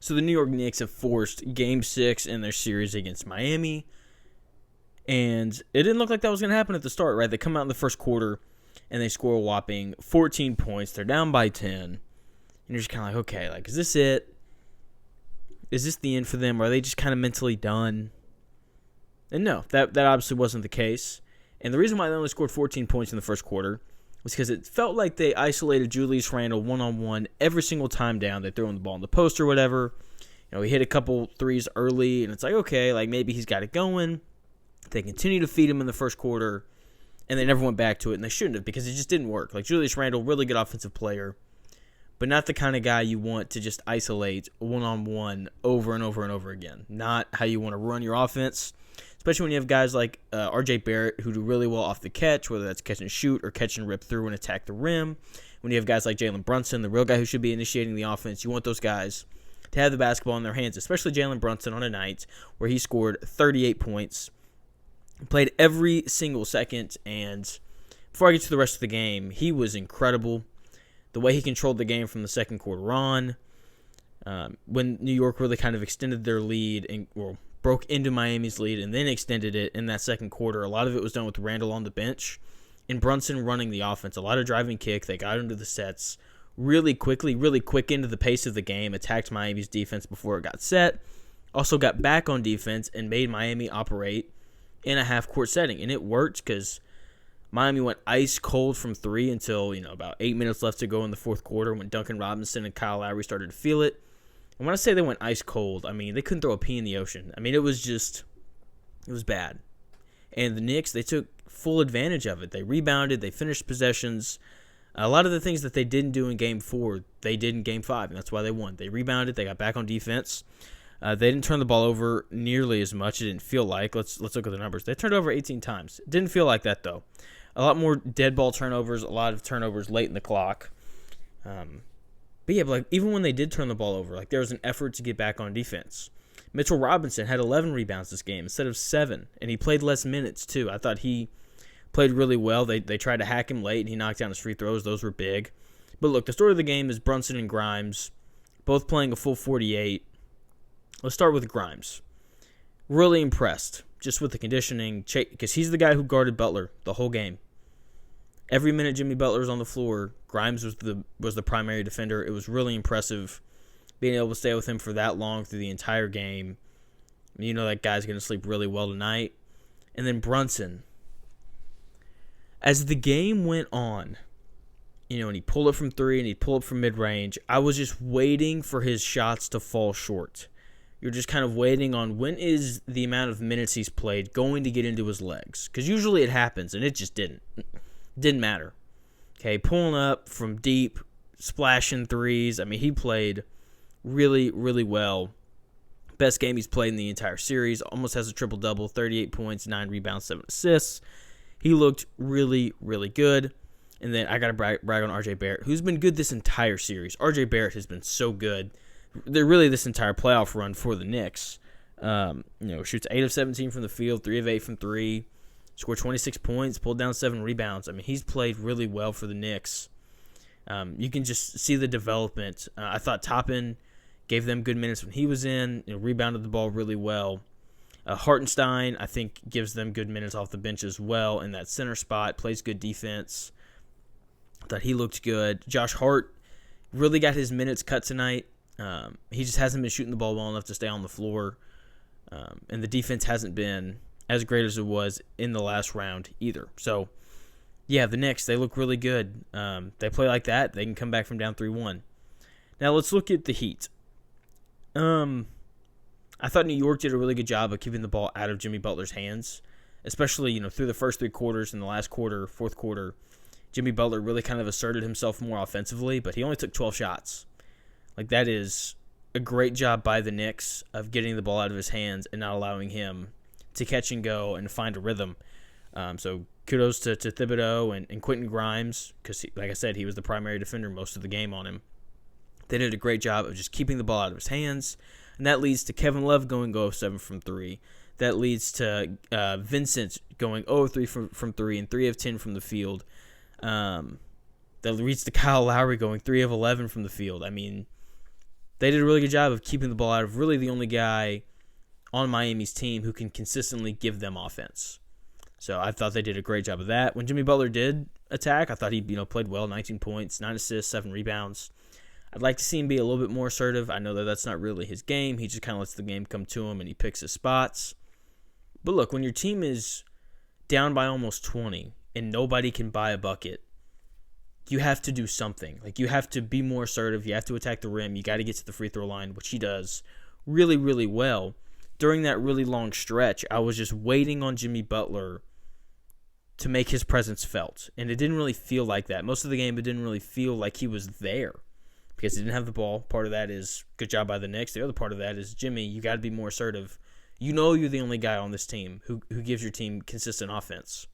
So the New York Knicks have forced Game 6 in their series against Miami. And it didn't look like that was going to happen at the start, right? They come out in the first quarter and they score a whopping 14 points. They're down by 10. And you're just kind of like, okay, like, is this it? Is this the end for them? Are they just kind of mentally done? And no, that obviously wasn't the case. And the reason why they only scored 14 points in the first quarter was because it felt like they isolated Julius Randle one-on-one every single time down. They throw him the ball in the post or whatever. He hit a couple threes early, and it's like, okay, like maybe he's got it going. They continue to feed him in the first quarter, and they never went back to it, and they shouldn't have because it just didn't work. Like Julius Randle, really good offensive player, but not the kind of guy you want to just isolate one-on-one over and over and over again. Not how you want to run your offense, especially when you have guys like R.J. Barrett who do really well off the catch, whether that's catch and shoot or catch and rip through and attack the rim. When you have guys like Jalen Brunson, the real guy who should be initiating the offense, you want those guys to have the basketball in their hands, especially Jalen Brunson on a night where he scored 38 points, played every single second, and before I get to the rest of the game, he was incredible. The way he controlled the game from the second quarter on, when New York really kind of extended their lead and broke into Miami's lead and then extended it in that second quarter. A lot of it was done with Randle on the bench and Brunson running the offense. A lot of driving kick. They got into the sets really quickly, really quick into the pace of the game, attacked Miami's defense before it got set, also got back on defense and made Miami operate in a half-court setting. And it worked because Miami went ice cold from three until about 8 minutes left to go in the fourth quarter when Duncan Robinson and Kyle Lowry started to feel it. And when I say they went ice cold, I mean they couldn't throw a pea in the ocean. I mean it was bad. And the Knicks, they took full advantage of it. They rebounded, they finished possessions. A lot of the things that they didn't do in Game 4, they did in Game 5, and that's why they won. They rebounded, they got back on defense. They didn't turn the ball over nearly as much. It didn't feel like. Let's look at the numbers. They turned over 18 times. It didn't feel like that though. A lot more dead ball turnovers, a lot of turnovers late in the clock. But yeah, even when they did turn the ball over, there was an effort to get back on defense. Mitchell Robinson had 11 rebounds this game instead of 7, and he played less minutes too. I thought he played really well. They tried to hack him late, and he knocked down his free throws. Those were big. But look, the story of the game is Brunson and Grimes both playing a full 48. Let's start with Grimes. Really impressed just with the conditioning, because he's the guy who guarded Butler the whole game. Every minute Jimmy Butler was on the floor, Grimes was the primary defender. It was really impressive being able to stay with him for that long through the entire game. That guy's going to sleep really well tonight. And then Brunson. As the game went on, and he pulled up from three and he'd pull up from mid-range, I was just waiting for his shots to fall short. You're just kind of waiting on when is the amount of minutes he's played going to get into his legs. Because usually it happens, and it just didn't. Didn't matter. Okay, pulling up from deep, splashing threes. I mean, he played really, really well. Best game he's played in the entire series. Almost has a triple-double, 38 points, 9 rebounds, 7 assists. He looked really, really good. And then I got to brag on R.J. Barrett, who's been good this entire series. R.J. Barrett has been so good. They're really this entire playoff run for the Knicks. Shoots 8 of 17 from the field, 3 of 8 from 3. Scored 26 points, pulled down 7 rebounds. I mean, he's played really well for the Knicks. You can just see the development. I thought Toppin gave them good minutes when he was in, rebounded the ball really well. Hartenstein, I think, gives them good minutes off the bench as well in that center spot, plays good defense. I thought he looked good. Josh Hart really got his minutes cut tonight. He just hasn't been shooting the ball well enough to stay on the floor. And the defense hasn't been as great as it was in the last round either. So, yeah, the Knicks, they look really good. They play like that, they can come back from down 3-1. Now, let's look at the Heat. I thought New York did a really good job of keeping the ball out of Jimmy Butler's hands, especially, through the first 3 quarters and the last quarter, fourth quarter. Jimmy Butler really kind of asserted himself more offensively, but he only took 12 shots. That is a great job by the Knicks of getting the ball out of his hands and not allowing him to catch and go and find a rhythm. So kudos to Thibodeau and Quentin Grimes, because, like I said, he was the primary defender most of the game on him. They did a great job of just keeping the ball out of his hands, and that leads to Kevin Love going 0-7 from 3. That leads to Vincent going 0-3 from 3 and 3 of 10 from the field. That leads to Kyle Lowry going 3 of 11 from the field. I mean, they did a really good job of keeping the ball out of really the only guy on Miami's team who can consistently give them offense. So I thought they did a great job of that. When Jimmy Butler did attack, I thought he played well, 19 points, 9 assists, 7 rebounds. I'd like to see him be a little bit more assertive. I know that that's not really his game. He just kind of lets the game come to him, and he picks his spots. But look, when your team is down by almost 20 and nobody can buy a bucket, you have to do something. Like, you have to be more assertive. You have to attack the rim. You got to get to the free throw line, which he does really, really well. During that really long stretch, I was just waiting on Jimmy Butler to make his presence felt. And it didn't really feel like that. Most of the game, it didn't really feel like he was there because he didn't have the ball. Part of that is good job by the Knicks. The other part of that is, Jimmy, you got to be more assertive. You know you're the only guy on this team who gives your team consistent offense.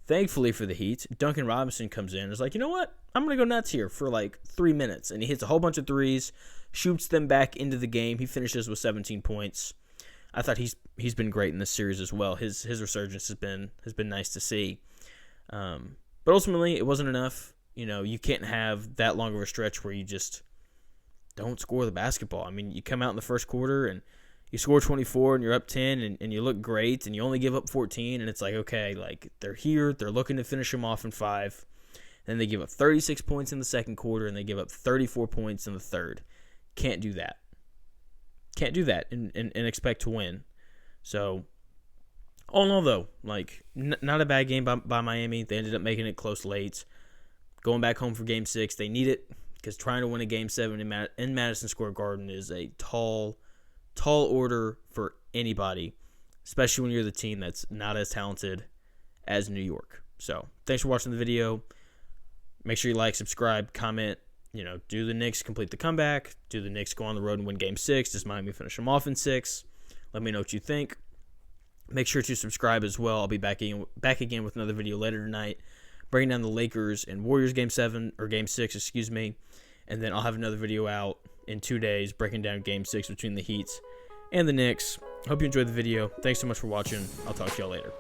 Thankfully for the Heat, Duncan Robinson comes in and is like, you know what? I'm going to go nuts here for like 3 minutes. And he hits a whole bunch of threes, shoots them back into the game. He finishes with 17 points. I thought he's been great in this series as well. His resurgence has been nice to see. But ultimately, it wasn't enough. You can't have that long of a stretch where you just don't score the basketball. I mean, you come out in the first quarter and you score 24 and you're up 10 and you look great and you only give up 14 and it's like, okay, like they're here. They're looking to finish them off in 5. Then they give up 36 points in the second quarter and they give up 34 points in the third. Can't do that. Can't do that and expect to win. So, all in all, though, like, not a bad game by Miami. They ended up making it close late. Going back home for Game 6, they need it because trying to win a Game 7 in Madison Square Garden is a tall order for anybody, especially when you're the team that's not as talented as New York. So, thanks for watching the video. Make sure you like, subscribe, comment. Do the Knicks complete the comeback? Do the Knicks go on the road and win Game 6? Does Miami finish them off in 6? Let me know what you think. Make sure to subscribe as well. I'll be back again with another video later tonight, breaking down the Lakers and Warriors Game 7, or Game 6, excuse me. And then I'll have another video out in 2 days, breaking down Game 6 between the Heat and the Knicks. Hope you enjoyed the video. Thanks so much for watching. I'll talk to y'all later.